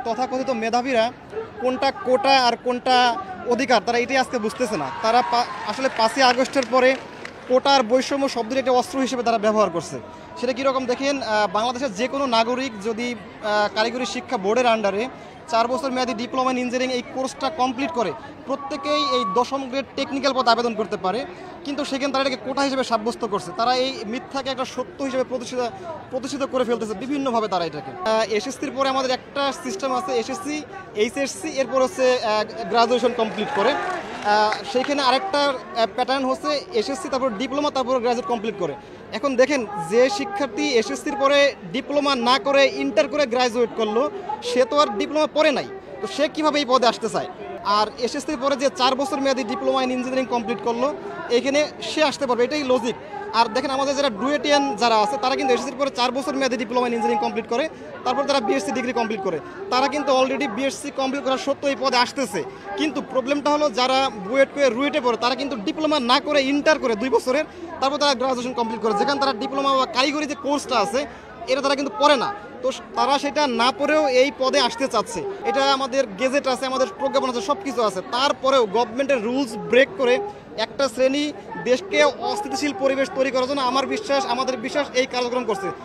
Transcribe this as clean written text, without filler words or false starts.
তথাকথিত মেধাবীরা কোনটা কোটা আর কোনটা অধিকার তারা এটাই আজকে বুঝতেছে না। তারা আসলে 5ই আগস্টের পরে কোটার বৈষম্য শব্দের একটা অস্ত্র হিসেবে তারা ব্যবহার করছে। সেটা কীরকম দেখেন, বাংলাদেশের যে কোনো নাগরিক যদি কারিগরি শিক্ষা বোর্ডের আন্ডারে 4 বছর মেয়াদী ডিপ্লোমা ইন ইঞ্জিনিয়ারিং এই কোর্সটা কমপ্লিট করে প্রত্যেকেই এই 10ম গ্রেড টেকনিক্যাল পদে আবেদন করতে পারে, কিন্তু সেখানে তারা এটাকে কোটা হিসেবে সাব্যস্ত করছে। তারা এই মিথ্যাকে একটা সত্য হিসেবে প্রতিষ্ঠিত করে ফেলতেছে বিভিন্নভাবে তারা এটাকে। এসএসসির পরে আমাদের একটা সিস্টেম আছে, এসএসসি এইচএসসি, এরপর হচ্ছে গ্রাজুয়েশন কমপ্লিট করে। সেইখানে আরেকটা প্যাটার্ন হচ্ছে এসএসসি তারপর ডিপ্লোমা তারপর গ্রাজুয়েট কমপ্লিট করে। এখন দেখেন, যে শিক্ষার্থী এসএসসির পরে ডিপ্লোমা না করে ইন্টার করে গ্রাজুয়েট করলো, সে তো আর ডিপ্লোমা পড়ে নাই, তো সে কীভাবে এই পদে আসতে চায়? আর এসএসসির পরে যে 4 বছর মেয়াদী ডিপ্লোমা ইন ইঞ্জিনিয়ারিং কমপ্লিট করলো, এইখানে সে আসতে পারবে, এটাই লজিক। আর দেখেন, আমাদের যারা ডুয়েটিয়ান যারা আছে তারা কিন্তু এসএসসির পরে 4 বছর মেয়াদী ডিপ্লোমা ইন ইঞ্জিনিয়ারিং কমপ্লিট করে, তারপর তারা বিএসসি ডিগ্রি কমপ্লিট করে। তারা কিন্তু অলরেডি বিএসসি কমপ্লিট করার সত্ত্বেও এই পদে আসতেছে। কিন্তু প্রবলেমটা হলো, যারা বুয়েট করে রুয়েটে পড়ে তারা কিন্তু ডিপ্লোমা না করে ইন্টার করে 2 বছরের, তারপর তারা গ্রাজুয়েশন কমপ্লিট করে, যেখানে তারা ডিপ্লোমা বা কারিগরি যে কোর্সটা আছে এটা তারা কিন্তু পড়ে না। তো তারা সেটা না পড়েও এই পদে আসতে চাচ্ছে। এটা আমাদের গেজেট আছে, আমাদের প্রজ্ঞাপন আছে, সব কিছু আছে। তারপরেও গভর্নমেন্টের রুলস ব্রেক করে একটা শ্রেণী দেশকে অস্থিতিশীল পরিবেশ তৈরি করার জন্য আমাদের বিশ্বাস এই কার্যক্রম করছে।